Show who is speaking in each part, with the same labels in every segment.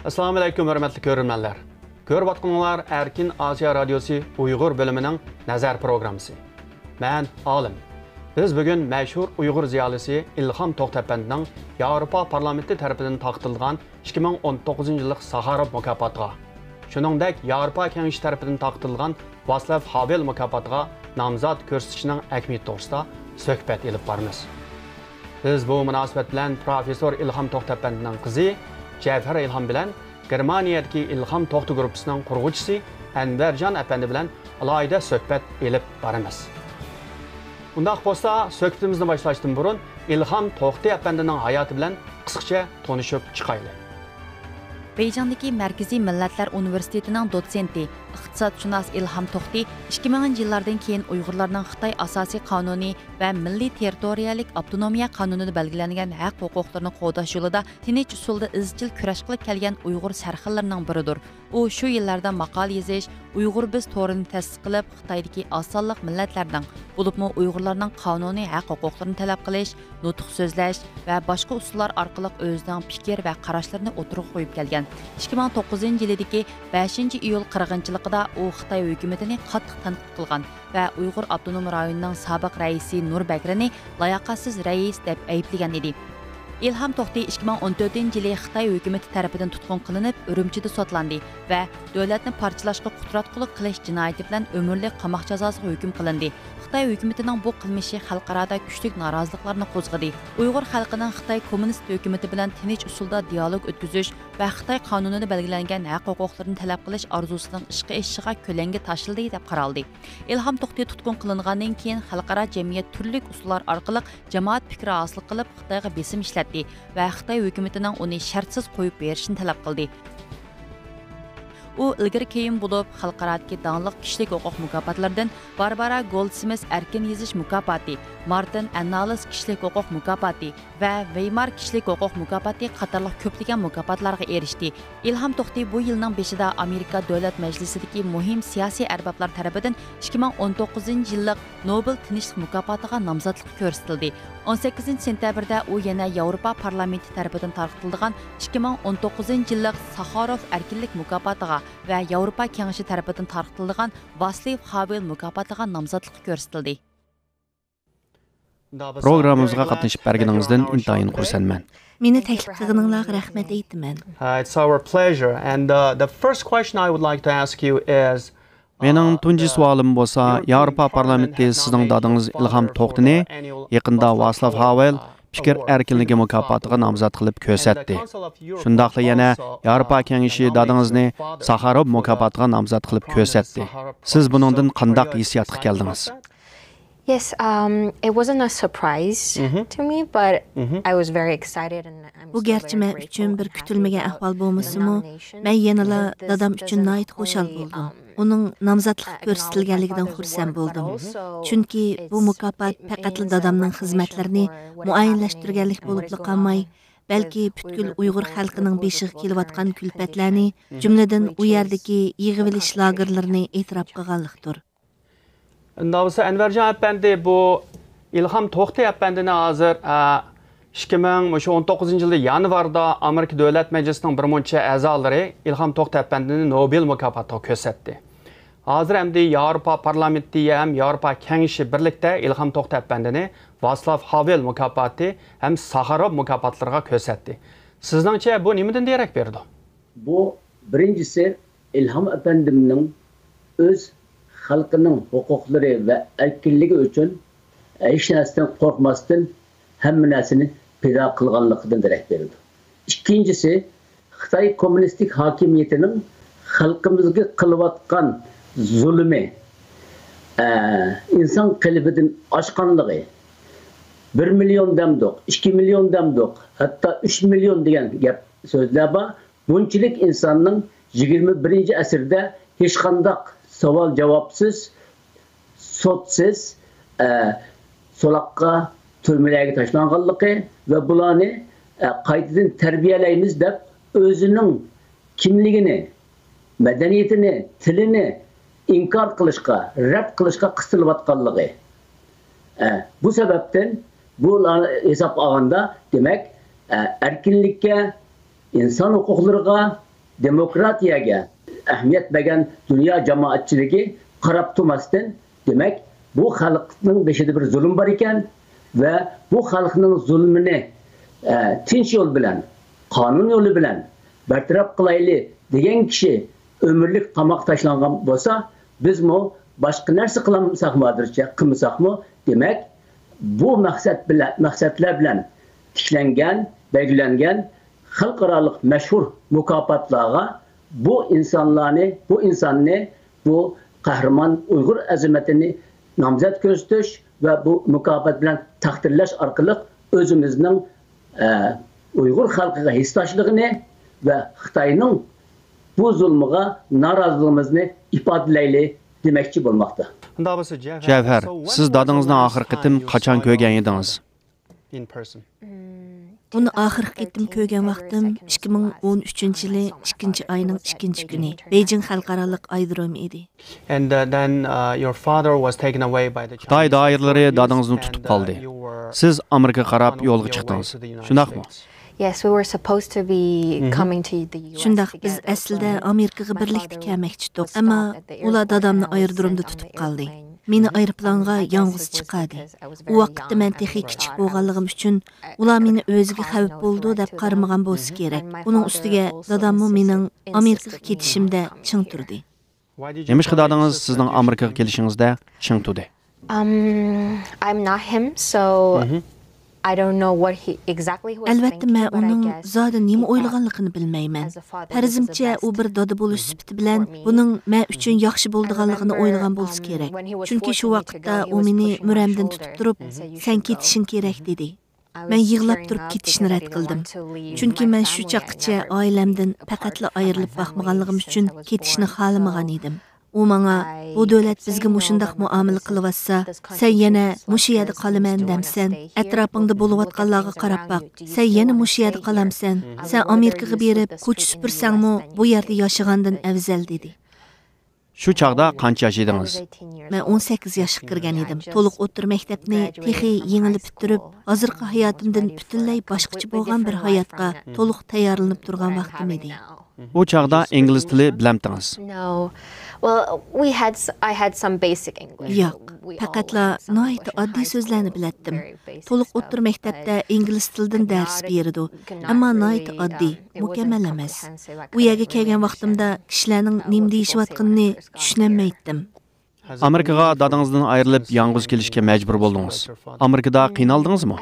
Speaker 1: Assalamu alaykum hörmətli görürmənlər. Görüb atqınlar Erkin Asiya Radiosu Uyğur bölümünün nəzər proqramısı. Mən Alim. Biz bugün məşhur Uyğur ziyalısı İlham Toxtəpəndinin Avropa Parlamenti tərəfindən taqdırılğan 2019-cu illik Saxarov mükafatıga, shuningdek Avropa Kengashi tərəfindən taqdırılğan Václav Havel mükafatıga namzat ko'rsatishning ahamiyati to'g'risida suhbat elib boramiz. Biz bu munosabat bilan professor İlham Toxtəpəndinin qizi Cəfər İlham bilan Germaniyadagi İlham Toxtu gruppasining qurg'uvchisi Anvarjon apandi bilan alohida suhbat elib boramiz. Undaq bo'lsa, suhbatimizni boshlashdan burun İlham Toxtu apandining hayoti bilan qisqacha tanishib chiqaylik.
Speaker 2: Beyjandagi Markaziy Millatlar Universitetining dotsenti, iqtisodshunos İlham Toxtu 2000-yillardan keyin Uyg'urlarning Xitoy asosiy qonuni va milliy territoriyalik avtonomiya qonunida belgilangan haq-huquqlarini qo'llash yo'lida tinch usulda izchil kurash qilib kelgan Uyg'ur sarxillarining biridir. U shu yillarda maqola yozish, Uyg'ur biz to'rini ta'sis qilib, Xitoydagi osonliq millatlarning, bo'libmi Uyg'urlarning qonuniy haq-huquqlarini talab qilish, nutq so'zlash va boshqa usullar orqali o'zining fikr va qarashlarini o'tirib qo'yib kelgan. 2009-yildagi 5-iyul qirg'inchiligida u Xitoy hukumatini qattiq tanqid qilgan va Uyg'ur avtonom rayonining sobiq raisi Nur Bagrini layoqatsiz rais deb ayblagan edi. İlham Toxtu 2014-yili Xitoy hukumati tarafidan tutqun qilinib, Urumchida sotlandi va davlatni parchalashga qudratqullik qilish jinoyati bilan umrlik qamoq jazosiga hukm qilindi. Xitoy hukumatining bu qilmishi xalqarada kuchli noroziliklarni qo'zg'adi. Uyg'ur xalqining Xitoy kommunist hukumati bilan tinch usulda dialog o'tkazish va Xitoy qonunida belgilangan haq-huquqlarni talab qilish orzusining ishga eshishiga ko'langi tashildi deb qaraldi. İlham Toxtu tutqun qilingandan keyin xalqaro jamiyat turli usullar orqali jamoat fikri hosil qilib Xitoyga besim ishlatdi va Xitoy hukumatining uni shartsiz qo'yib berishni talab qildi. U ilgari keyin bo'lib xalqarodagi dangliq kishilik huquq mukofotlaridan Barbara Goldsmith erkin yozish mukofoti, Martin Annales kishilik huquq mukofoti va Weimar kishilik huquq mukofoti qatorliq ko'plagan mukofotlarga erishdi. İlham Toxtu bu yilning 5-ida Amerika Davlat Majlisidagi muhim siyosiy arboblar tarafidan 2019-yillik Nobel tinchlik mukofotiga nomzodlik ko'rsatildi. 18-sentyabrda u yana Yevropa Parlamenti tarafidan tarqatilgan 2019-yillik Saxarov erkinlik mukofotiga va Yevropa Kengashi tarafidan tarqatilgan Václav Havel mukofotiga nomzodlik ko'rsatildi.
Speaker 1: Programımızga qatnashib berganingizdan intayin xursandman.
Speaker 3: Meni taklif qilganingizga rahmat aytaman.
Speaker 1: It's our pleasure, and the first question I would like to ask you is Mening tunji savolim bo'lsa, Yevropa parlamenti sizning dadingiz İlham Toxtuni yaqinda Václav Havel fikr erkinligi mukofotiga nomzod qilib ko'rsatdi. Shundaqla yana Yevropa Kengashi dadingizni Saxarov mukofotiga nomzod qilib ko'rsatdi. Siz buningdan qandaq hissiyotga keldingiz?
Speaker 4: Yes, it wasn't a surprise to me, but I was very excited and I'm
Speaker 3: Bu gerçi men üçün bir kütülmegen ahval bolmasımı, men yanıla dadam üçün nait xoşal boldum. Onun namzatlık ko'rsatilganligidan xursand boldum. Chunki bu mukofot faqatla dadamning xizmatlarini muayyanlashtirganlik bo'lib qolmay, balki butkul Uyg'ur xalqining beshiga kelayotgan kulfatlarni, jumladan u yerdagi yig'ilish lagerlarini e'tirof qilganlikdir.
Speaker 1: Ndavsa Anvarjon apandi bu İlham Toxtu apandini hozir 2019-yilda yanvarda Amerika Davlat Majlisining bir muncha a'zolari İlham Toxtu apandini Nobel mukofotiga ko'rsatdi. Hozir hamda Yevropa parlamenti ham Yevropa Kengashi birlikda İlham Toxtu apandini Václav Havel mukofoti ham Saxarov mukofotlariga ko'rsatdi. Sizningcha bu nimadan derak berdi?
Speaker 5: Bu birinchisi İlham apandimning o'z xalqining huquqlari va erkinligi uchun hech narsadan qo'rqmasdan hamma narsani pido qilganligidan darak berdi. Ikkinchisi, Xitoy kommunistik hokimiyatining xalqimizga qilayotgan zulmi, inson qalbidan oshganligi, 1 million demdiq, 2 million demdiq, hatto 3 million degan gap so'zlar bor. Bunchalik insonning 21-asrda hech qanday savol javobsiz, sotsiz, so'loqqa turmalarga tashlanganligi va bularni qaytadan tarbiyalaymiz deb o'zining kimligini, madaniyatini, tilini inkor qilishga, rad qilishga qistiliyotganligi. Bu sababdan bu hesab olganda, demak, erkinlikka, inson huquqlariga demokratiyaga ahamiyat bergan dünya jamoatchiligi qarab turmasdan, demak, bu xalqning beshida bir zulm bor ekan va bu xalqning zulmini tinch yo'l bilan, qonun yo'li bilan bartaraf qilayli degan kishi ömürlük qamoq tashlangan bo'lsa, bizmi boshqa narsa qilmasaqmi, demak, bu maqsadlar bilan tiklangan, belgilangan xalqaro mashhur mukofotlarga bu insonni bu qahramon Uyg'ur azamatini nomzod ko'rsatish va bu mukofot bilan taqdirlash orqali o'zimizning Uyg'ur xalqiga hissdoshligini va Xitoyning bu zulmiga noroziliğimizni ifodalayli demoqchi bo'lmoqda.
Speaker 1: Cevher, siz dadınızdan axir qitim qachon ko'rgan edingiz?
Speaker 3: Uni oxirgi qitim ko'rgan vaqtim 2013-yili 2-oyning 2-kuni Beijing xalqaro aerodromi edi.
Speaker 1: And then your father was taken away by the Xitoy doiralari dadingizni tutib qoldi. Siz Amerika qarab yo'lga chiqdingiz. Shundaqmi?
Speaker 4: Yes, we were supposed to be coming to the US.
Speaker 3: Shundaq biz aslida Amerikaga birlikda kelmoqchi edik, ammo ular dadamni aerodromda tutib qoldi. Meni aeroplanga yolg'iz chiqadi. U vaqtda men texnik kichik bo'lganligim uchun ular meni o'ziga xavf bo'ldi deb qaramagan bo'lsa kerak. Uning ustiga dadammi mening Amerikaga ketishimda ching turdi.
Speaker 1: Nima dadingiz sizning Amerikaga kelishingizda ching turdi?
Speaker 4: I'm not him, so I don't know what he exactly was
Speaker 3: Albatta,
Speaker 4: thinking,
Speaker 3: men
Speaker 4: but I
Speaker 3: uning
Speaker 4: guess
Speaker 3: zodi nima o'ylaganligini bilmayman. Farzimcha u bir dada bo'lish sifati bilan buning men uchun yaxshi bo'lganligini o'ylagan bo'lsa kerak. Chunki shu vaqtda u meni muramdan tutib turib, "Sen ketishing kerak" dedi. Men yig'lab turib ketishni rad qildim. Chunki men shu chaqgacha oilamdan faqatla ayrilib baxmaganligim uchun ketishni xohlamagan edim. U menga bu davlat bizga mushundaq muomala qilyapsa, sen yana mushu yerda qolaman demsan, atrofingda bo'layotganlarga qarab baq. Sen yana mushu yerda qolamsan. Sen Amerikaga berib, ko'ch supursangmi, bu yerda yashagandan afzal dedi.
Speaker 1: Shu chaqda qancha yosh edingiz?
Speaker 3: Men 18 yoshga kirgan edim. To'liq o'tir maktabni texi yengilib bitirib, hozirgi hayotimdan butunlay boshqacha bo'lgan bir hayotga to'liq tayyorlanib turgan vaqtim edi.
Speaker 1: U chaqda ingliz tili bilamdingiz?
Speaker 4: No. Well, I had some basic English.
Speaker 3: Yo'q, faqatla noyta oddiy so'zlarni bilatdim. To'liq o'tir maktabda ingliz tilidan dars berdi, ammo noyta oddiy, mukammal emas. Bu yerga kelgan vaqtimda kishilarning nima deyishayotganini tushunmaydim.
Speaker 1: Amerikaga dadingizdan ayrilib yolg'iz kelishga majbur bo'ldingiz. Amerikada qiynaldingizmi?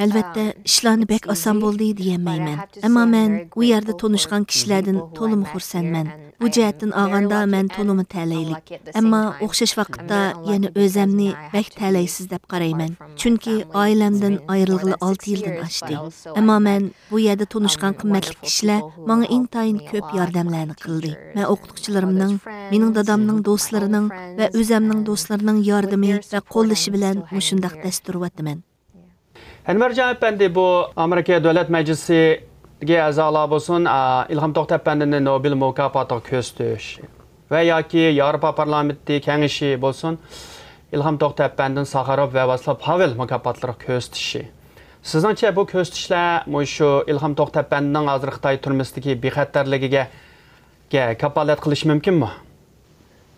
Speaker 3: Albatta, ishlarni bek oson bo'ldi deyolmayman. Ammo men u yerda tanishgan kishilardan to'liq xursandman. Bu jihatdan olganda men to'liq talaylik. Ammo o'xshash vaqtda yana o'zimni bek talaysiz deb qarayman. Chunki oilamdan ayrilg'ili 6 yildan oshdi. Ammo men bu yerda tanishgan qimmatli kishilar menga intayin ko'p yordamlarni qildi. Men o'qituvchilarimning, mening dadamning do'stlarining va o'zimning do'stlarining yordami va qo'llashi bilan mushundaq dasturiyatman.
Speaker 1: Envercan Efendi bu Amerika Davlat Meclisi'ge a'zolar bo'lsin, İlham To'xta Efendi'ni Nobel mukofotiga ko'rsatish va yoki Yevropa parlamenti kengashi bo'lsin, İlham To'xta Efendi'ni Sakharov va Václav Havel mukofotlariga ko'rsatishi. Sizningcha bu ko'rsatishlar shu İlham To'xta Efendi'ning hozir Xitoy turmusidagi bexatarligiga kapolat qilish mumkinmi?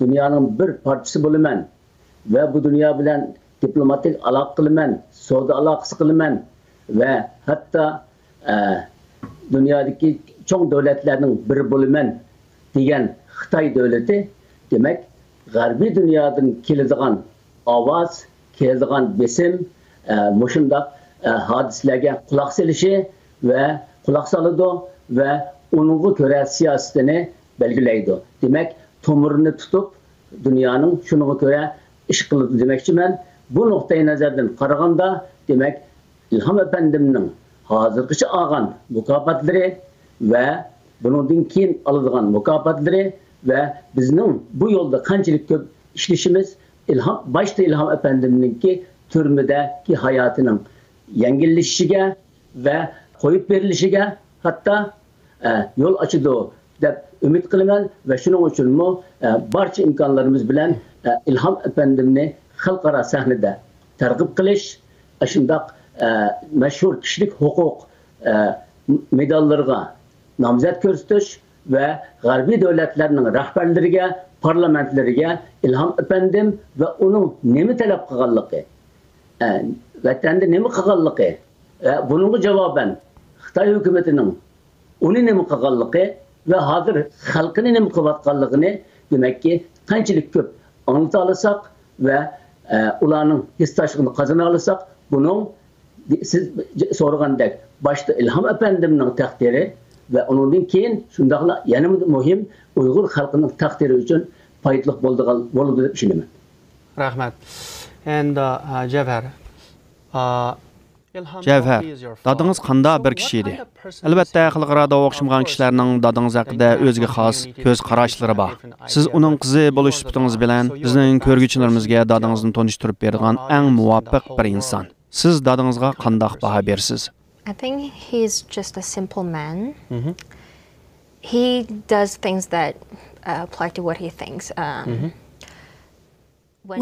Speaker 5: Dunyoning bir parchasi bo'laman va bu dunyo bilan diplomatik aloqa qilaman, savdo aloqasi qilaman va hatto dunyodagi cho'ng davlatlarning biri bo'laman degan Xitoy davlati, demak, g'arbiy dunyodan keladigan ovoz, keladigan besim, mushundaq hodisalarga quloq solishi va quloq soladi va uningga ko'ra siyosatini belgilaydi. Demak, to'mirini tutib dunyoning shunga ko'ra ish qiladi demoqchiman. Bu nuqtai nazardan qaraganda, demak, İlham Efendimning hozirgacha olgan mukofotlari va bundan keyin oladigan mukofotlari va bizning bu yo'lda qanchalik ko'p ishlashimiz boshda İlham Efendimninki turmadagi hayotining yengillashishiga va qo'yib berilishiga hatto yo'l ochadi deb umid qilaman va shuning uchunmi barcha imkonlarimiz bilan İlham Efendimni xalqaro sahnada targ'ib qilish, shundoq mashhur kishilik huquq medallariga namzat ko'rsatish va g'arbiy davlatlarning rahbarlariga, parlamentlariga İlham Efendim va uning nima talab qilganligi, vatanda nima qilganligi, buningga javoban Xitoy hukumatining uni nima qilganligi va hozir xalqini nima qilayotganligini demakki qanchalik ko'p anglata olsak va ularning hissasligini qozona olsak, buning siz so'ragandek boshda İlham Efendimning taqdiri va undan keyin shundaqla yana muhim Uyg'ur xalqining taqdiri uchun foydali bo'ladi deb ishonaman.
Speaker 1: Rahmat. And Javhar. Javhar, dadınız qanda bir kishi edi. Albatta, xalqarada o'xshamagan kishilarning dadınız haqida o'ziga xos ko'z qarashlari bor. Siz uning qizi bo'lish sifatingiz bilan bizning ko'rguchilarimizga dadingizni tanishtirib bergan eng muvaffaq bir inson. Siz dadingizga qanday baho bersiz?
Speaker 4: I think he's just a simple man. He does things that apply to what he thinks.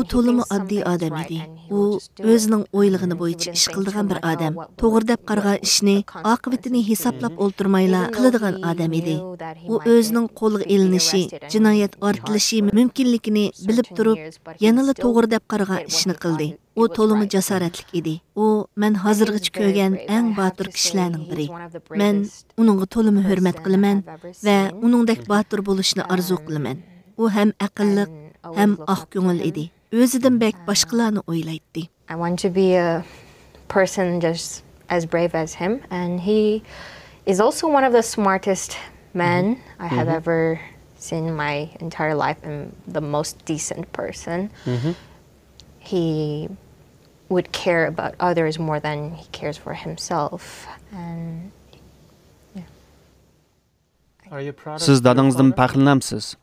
Speaker 3: U to'limi oddiy odam edi. U o'zining o'ylig'ini bo'yicha ish qiladigan bir odam. To'g'ri deb qargan ishni oqibatini hisoblab o'ltirmayla qiladigan odam edi. U o'zining qo'lga ilinishi, jinoyat ortilishi mumkinligini bilib turib, yanada to'g'ri deb qargan ishni qildi. U to'limi jasoratlik edi. U men hozirgacha ko'rgan eng botir kishilarning biri. Men uningga to'limi hurmat qilaman va uningdek botir bo'lishni orzu qilaman. U ham aqlli hem ah ko'ngil edi. O'zidan bek boshqalarni o'ylaydi.
Speaker 4: I want to be a person just as brave as him, and he is also one of the smartest men I have ever seen in my entire life, and the most decent person. He would care about others more than he cares for himself, and
Speaker 1: Are you proud of
Speaker 3: Siz dadingizdan faxrlanamsiz?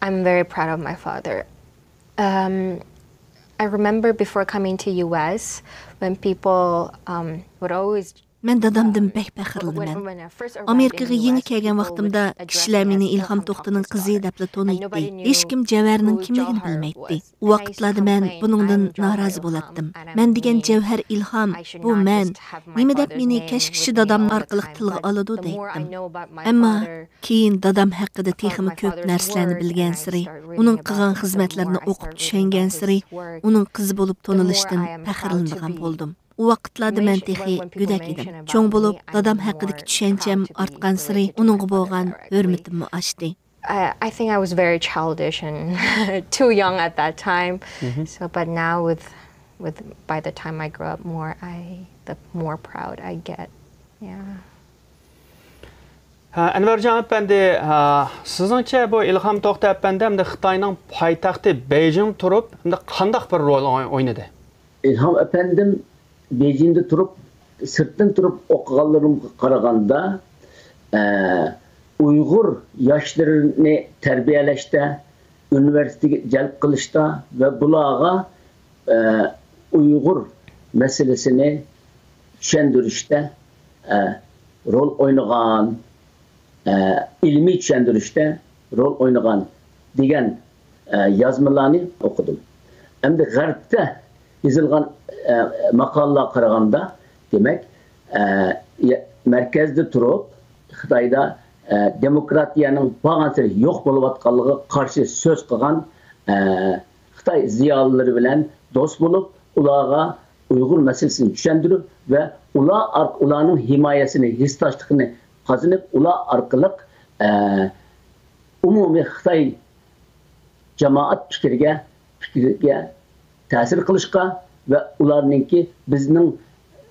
Speaker 4: I'm very proud of my father. I remember before coming to US when people would always
Speaker 3: Men dadamdan bek faxrlanaman. Amerikaga yangi kelgan vaqtimda kishilar meni İlham To'xtining qizi deb taniydi. Hech kim Javharning kimligini bilmaydi. U vaqtlarda men buningdan norozi bo'lardim. Men degan Javhar İlham, bu men. Nima deb meni kashkishi dadam orqali tilga oladi deydim. Ammo keyin dadam haqida texmi ko'p narsalarni bilgan siri, uning qilgan xizmatlarini o'qib tushungan siri, uning qizi bo'lib tanilishdan faxrlangan bo'ldim. U vaqtlarda men texi go'dak edim. Cho'ng bo'lib, dadam haqidagi tushanchem ortgan siri uningga bo'lgan hurmatimni oshdi.
Speaker 4: I think I was very childish and too young at that time. So, but now with by the time I grow up more, the more proud I get. Yeah.
Speaker 1: Anvarjon apandi, sizningcha bu İlham To'xti apandi hamda Xitoyning poytaxti Beijing turib, hamda qanday bir rol o'ynadi?
Speaker 5: İlham Efendim Beijing'de turup, sırttan turup okuganlarımga qaraganda Uyghur yaşlarını terbiyeleşte, üniversiteye celp kılışta ve bulağa Uyghur meselesini düşündürüşte rol oynayan, ilmi düşündürüşte rol oynayan degen yazmalarını okudum. Hem de G'arbda yazılgan maqolalar qaraganda demek merkezde turup Xitoyda demokratiyanın bağımsız yok bo'layotganligiga qarshi so'z qilgan Xitoy ziyolilari bilan do'st bo'lib, ularga Uyg'ur masalasini tushuntirib va ularning himoyasini, hissdoshligini qozonib, ular orqali umumiy Xitoy jamoat fikriga ta'sir qilishga ve ularninki bizning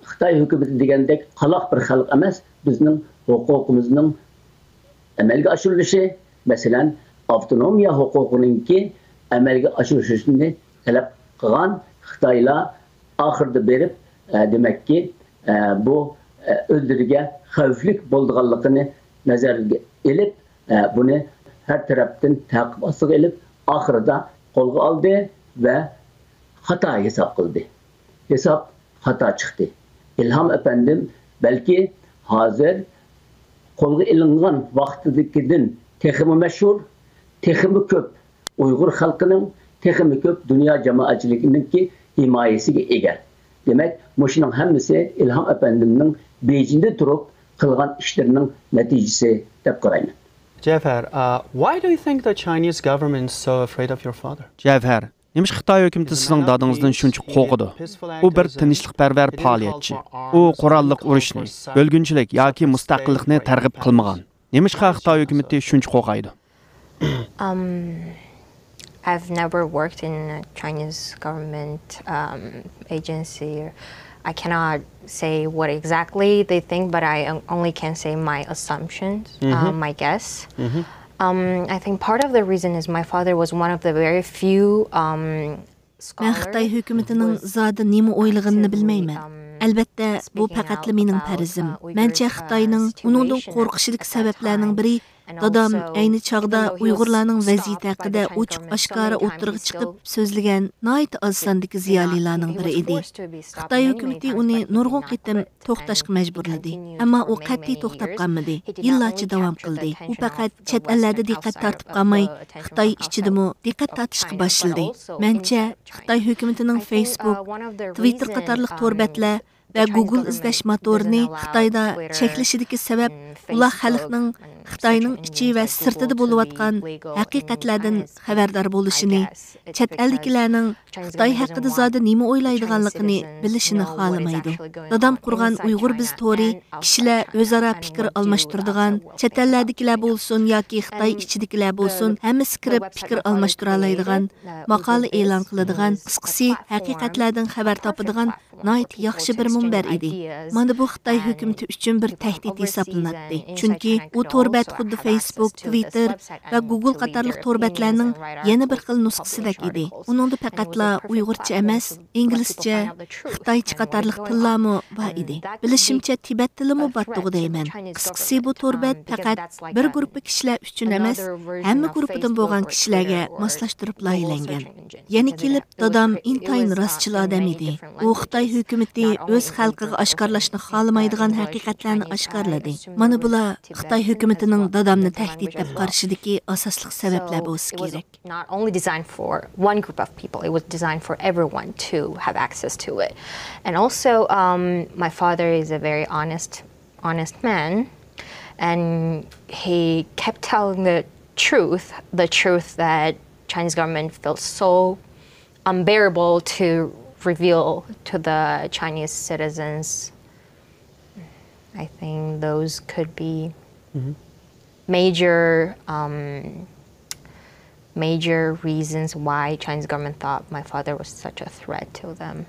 Speaker 5: Xitoy hukumati degandek qaloq bir xalq emas, bizning huquqimizning amalga oshirilishi, masalan, avtonomiya huquqininki amalga oshirilishini talab qilgan Xitoylar oxirida berib, demakki bu o'zlariga xavfli bo'lganligini nazarga olib, buni har tarafdan ta'qib ostiga olib, oxirida qo'lga oldi va hata hesap kıldı. Hesap hata çıktı. İlham Efendim belki hazır kolga ilingan vaqtidagidan texmi meşhur, texmi köp Uyghur halkının, texmi köp dünya cemaatçiligininki himoyasiga ega. Demek, muşunun hemmisi İlham Efendim'nin Beijing'de turup qilgan ishlarining natijasi deb qarayman.
Speaker 1: Jafar, why do you think the Chinese government is so afraid of your father? Jafar, nima Xitoy hukumatı sizning dadingizdan shuncha qo'rqidi? U bir tinchlikparvar faoliyatchi. U qurolliq urushni, bo'lgunchilik yoki mustaqillikni targ'ib qilmagan. Nima Xitoy hukumatı shuncha qo'rqaydi?
Speaker 4: I've never worked in a Chinese government agency. I cannot say what exactly they think, but I only can say my assumptions, my guess. I think part of the reason is my father was one of the very few scholars.
Speaker 3: Xitoy hukumatining zodi nima o'ylig'ini bilmayman. Albatta, bu faqatli mening farzim. Mencha Xitoyning uningdan qo'rqishilik sabablarning biri dadam ayni chaqda Uyg'urlarning vaziyati haqida ochiq-oshkora o'tirg'i chiqib so'zlagan nihoyat oz sondagi ziyolilarning biri edi. Xitoy hukumati uni nurg'un qitim to'xtashga majburladi, ammo u qat'iy to'xtab qolmadi. Yillarcha davom qildi. U faqat chet ellarda diqqat tortib qolmay, Xitoy ichidami diqqat tortishga boshladi. Mencha Xitoy hukumatining Facebook, Twitter qatorliq to'rbatlar va Google izlash motorini Xitoyda cheklashidagi sabab ular xalqning Xitoyning ichi va sirtida bo'layotgan haqiqatlardan xabardor bo'lishini, chet elliklarning Xitoy haqida zodi nima o'ylaydiganligini bilishini xohlamaydi. Dadam qurgan Uyg'ur biz to'ri kishilar o'zaro fikr almashtiradigan, chet ellardagilar bo'lsin yoki Xitoy ichidagilar bo'lsin, hammasi kirib fikr almashtira oladigan, maqola e'lon qiladigan, qisqasi haqiqatlardan xabar topadigan nihoyat yaxshi bir munbar edi. Mana bu Xitoy hukumati uchun bir tahdid hisoblanadi. Chunki u to'rbat xuddi Facebook, Twitter va Google qatorliq to'rbatlarning yana bir xil nusxasidek edi. Uningda faqatla Uyg'urcha emas, inglizcha, Xitoycha qatorliq tillarmi bor edi. Bilishimcha Tibet tilimi bor deyman. Qisqasi bu to'rbat faqat bir guruh kishilar uchun emas, hamma guruhdan bo'lgan kishilarga moslashtirib loyihalangan. Yana kelib dadam intayin rostchil odam edi. U Xitoy hukumati o'z xalqiga oshkorlashni xohlamaydigan haqiqatlarni oshkorladi. Mana bular Xitoy hukumatining dadamni tahdid deb qarshidagi asosli sabablar bo'lsa kerak.
Speaker 4: Not only designed for one group of people, it was designed for everyone to have access to it. And also, my father is a very honest man, and he kept telling the truth that Chinese government felt so unbearable to reveal to the Chinese citizens. I think those could be major reasons why Chinese government thought my father was such a threat to them.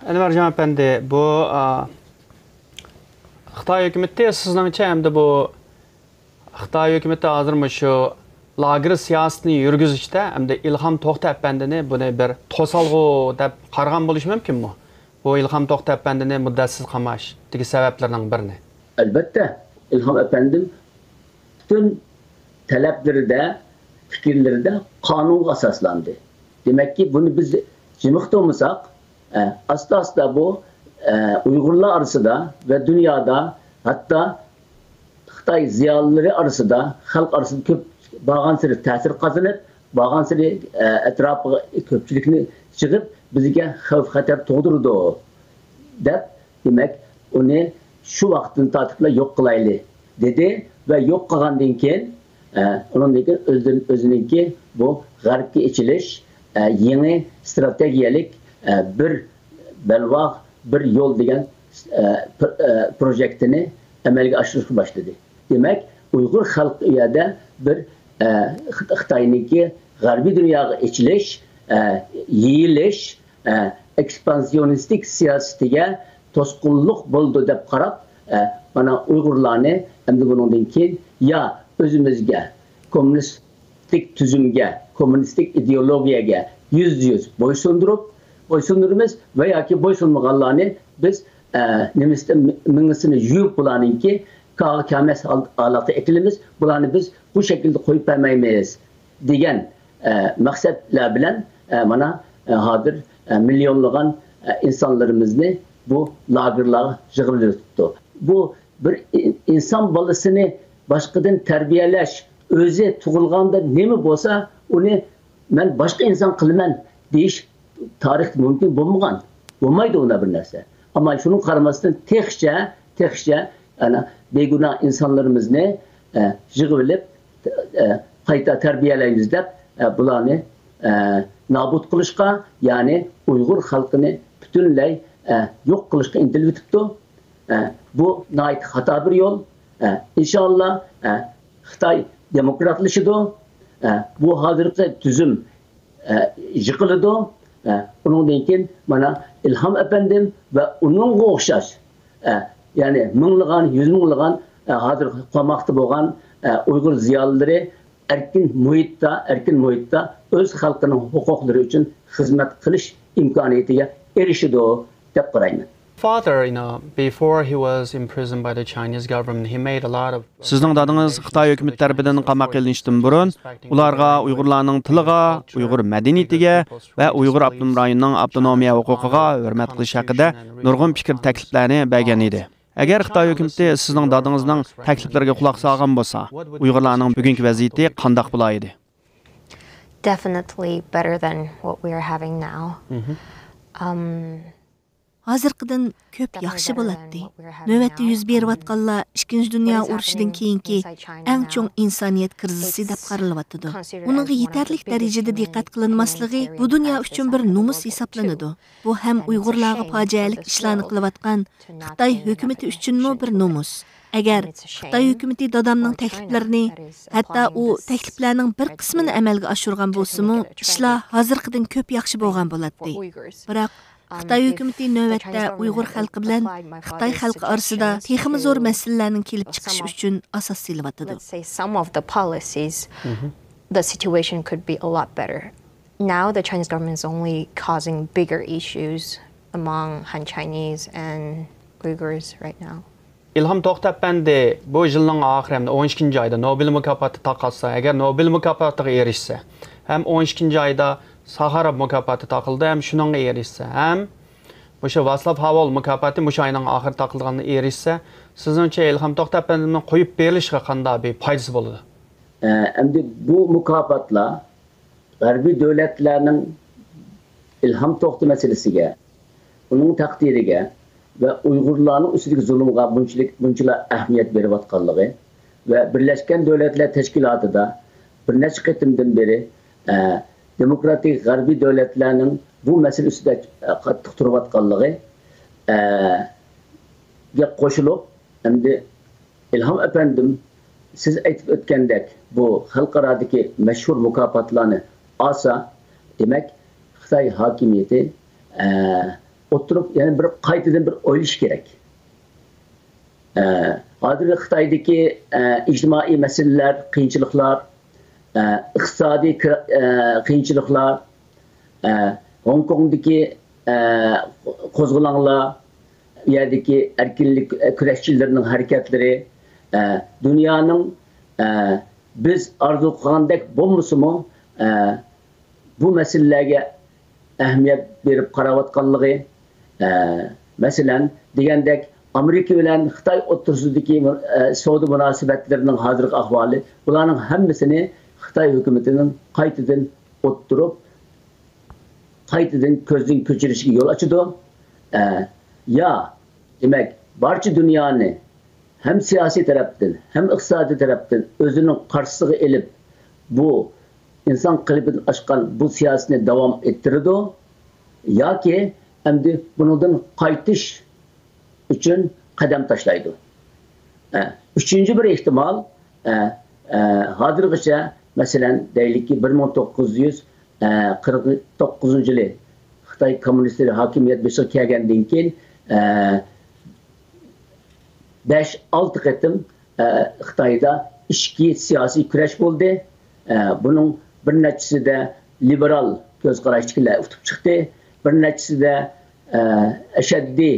Speaker 1: Anvarjon apandi, bu Xitoy hukumati sizningcha hamda bu Xitoy hukumati hozirmi shu lager siyosatini yurgizishda hamda Ilhom To'xta apandini buni bir to'salg'u deb qaragan bo'lishi mumkinmi? Bu Ilhom To'xta apandini muddatsiz qamash degi sabablarning birini.
Speaker 5: Albatta, Ilhom apandim bütün talablarida, fikrlarida qonunga asoslanadi. Demak ki bunu biz jimiqda olmasak, asla bu Uyg'urlar arasida ve dünyada hatta Xitoy ziyolileri arasida, xalq arasida ko'p bağan siri ta'sir qazanib, bağan siri etrafıga ko'pchilikni chiqib bizga xavf xatar tug'dirdi deb, demak uni shu vaqtdan tortib yo'q qilayli dedi va yo'q qilgandan keyin uningki o'ziniki bu g'arbga ichilish yangi strategiyalik bir balvoq bir yo'l degan proyektini amalga oshirishga boshladi. Demak, Uyg'ur xalqi u yerda bir Xitoyniki g'arbiy dunyoga ichilish, yeyilish, ekspansionistik siyosatiga to'sqinlik bo'ldi deb qarab, mana Uyg'urlarni endi bundan keyin ya o'zimizga kommunistik tuzumga, kommunistik ideologiyaga yüz bo'ysundiramiz va yoki bo'ysunmaganlarni biz nemisda mingisini yuyib bularninki kamas holatga etilimiz, bularni biz bu şekilde qo'yib qo'ymaymiz degan maqsadlar bilan mana hozir milyonlagan insonlarimizni bu lagerlarga yig'iltirdi. Bu bir inson bolasini boshqadan tarbiyalash, o'zi tug'ilganda nima bo'lsa, uni men boshqa inson qilaman deyish tarix mumkin bo'lmagan. Bo'lmaydi ona bir narsa. Ama şunun qaramasdan texşe ana beguna insanlarımızı yığılıp qayta terbiyelaymiz deb bularni nabut qilishga, ya'ni Uyg'ur xalqini butunlay yo'q qilishga intilib o'tibdi. Bu nayt xato bir yo'l. İnşallah Xitoy demokratlashadi. Bu hozirgi tuzum yıkıldı. Onundan keyin mana İlham efendim ve onunga o'xshash yani minglagan, yüz minglagan hozir qamoqda bo'lgan Uyg'ur ziyolilari erkin muhitda o'z xalqining huquqlari uchun xizmat qilish imkoniyatiga erishdi deb qarayman.
Speaker 1: Father, before he was imprisoned by the Chinese government, he made a lot of... Sizning dadınız Xitoy hökumət tərəfindən qamoqqa ilinishdən burun, ularga Uyg'urlarning tiliga, Uyg'ur madaniyatiga va Uyg'ur avtonom rayonining avtonomiya huquqiga hurmat qilish haqida nurg'un fikr takliflarni bergan edi. Agar Xitoy hökuməti sizning dadingizning takliflariga quloq solgan bo'lsa, Uyg'urlarning bugungi vaziyati qanday bo'lar edi?
Speaker 4: Definitely better than what we are having now.
Speaker 3: Hozirqidan ko'p yaxshi bo'ladi. Navbatda yuz berayotganlar 2-Dünya urushidan keyingi eng cho'ng insoniyat krizisi deb qaralyapti. Uningga yetarlik darajada diqqat qilinmasligi bu dunyo uchun bir numus hisoblanadi. Bu ham Uyg'urlarga fojialik ishlarni qilayotgan Xitoy hukumatı uchunmi bir numus. Agar Xitoy hukumatı dadamning takliflarini, hatto u takliflarning bir qismini amalga oshirgan bo'lsa-mu, ishlar hozirqidan ko'p yaxshi bo'lgan bo'ladi. Biroq Xitoy hukumatı navbatda Uyg'ur xalqi bilan Xitoy xalqi orasida texmi zo'r masalalarning kelib chiqishi uchun asos solyapti.
Speaker 4: Let's say some of the policies, the situation could be a lot better. Now the Chinese government is only causing bigger issues among Han Chinese and Uyghurs right now.
Speaker 1: İlham To'xtapandi bu yilning oxirida 12 oyda Nobel mukofoti taqalsa, agar Nobel mukofotiga erishsa, ham 12 oyda Sahara mukofoti taqildi, ham shuningga erishsa, ham o'sha Václav Havel mukofoti o'sha oyning oxirida taqilganini erishsa, sizningcha Ilham To'xtapandining qo'yib berilishiga qanday bir foydasi bo'ladi?
Speaker 5: Endi bu mukofotlar g'arbiy davlatlarning Ilham To'xta masalasiga, uning taqdiriga ve Uyg'urlarning ustiga zulmga bunchalar ahamiyat berayotganligi ve Birleşken Devletler Teşkilatı'da bir necha qatimdan beri demokratik g'arbiy davlatlarning bu masala ustida qattiq turayotganligi ga qo'shilib, endi Ilham efendim siz aytib o'tgandek bu xalqarodagi mashhur mukofotlarni olsa, demak Xitoy hokimiyati oturup yani bir qaytadan bir o'ylash kerak. Hozirgi Xitoydagi ijtimoiy masalalar, qiyinchiliklar, iqtisodiy qiyinchiliklar, Hong Kongdagi qo'zg'olonlar, u yerdagi erkinlik kurashchilarining harakatlari, dunyoning biz arzu qilgandek bo'lmasa-mu bu masalalarga ahamiyat berib qarayotganligi, masalan degandek Amerika bilan Xitoy o'rtasidagi savdo munosabatlarining hozirgi ahvoli, bularning hammasini Xitoy hukumatining qaytadan o'ttirib, qaytadan ko'zdan ko'chirishiga yo'l ochadi. Ya, demak, barcha dunyoni hem siyosiy tarafdan, hem iqtisodiy tarafdan o'zining qarshisiga elib, bu inson qalbidan oshgan bu siyosatni davom ettiradi, yoki endi bundan qaytish uchun qadam tashlaydi. Uchinchi bir ehtimol, hozirgacha masalan deylikki 1949-yili Xitoy kommunistlari hokimiyat beshiga kelgandan keyin 5-6 qatim Xitoyda ichki siyosiy kurash bo'ldi. Buning bir nechasida liberal ko'zqarashchilar o'tib chiqdi. Bir nechasida ashaddiy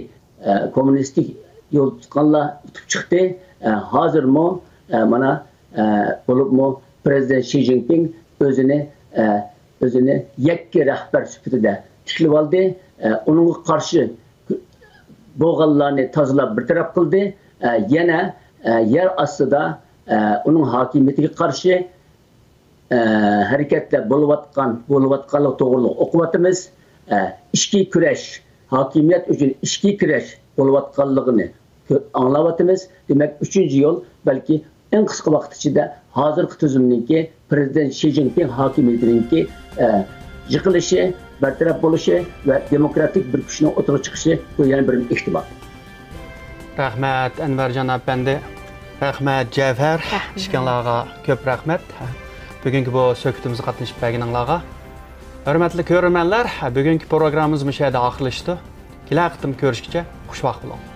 Speaker 5: kommunistik yo'l tutganlar o'tib chiqdi. Hozirmi mana bo'libmi Prezident Xi Jinping o'zini yakka rahbar sifatida tiklib oldi. Uningga qarshi bo'lganlarni tozalab bir taraf qildi. Yana yer ostida uning hokimiyatiga qarshi harekatlar bo'layotganlik to'g'riliq o'qiyotimiz. İchki kurash hokimiyat uchun ishki kirash bo'layotganligini anglayapmiz. Demak, 3-yo'l balki eng qisqa vaqt ichida hozirgi tuzumniki prezident Xi Jinping hokimiyatiniki yiqilishi, bartaraf bo'lishi va demokratik bir kuchning o'tirib chiqishi bu yana bir ehtimol.
Speaker 1: Rahmat Anvarjon apandi. Rahmat Jafar. İşkanlarga ko'p rahmat. Bugungi bu söhbətimizə qatnashib berganinglarga. Hörmətli ko'rmanlar, bugungi proqramımız bu yerda oxirlashdi. Kelar qitim ko'rishgacha xushvaqt bo'ling.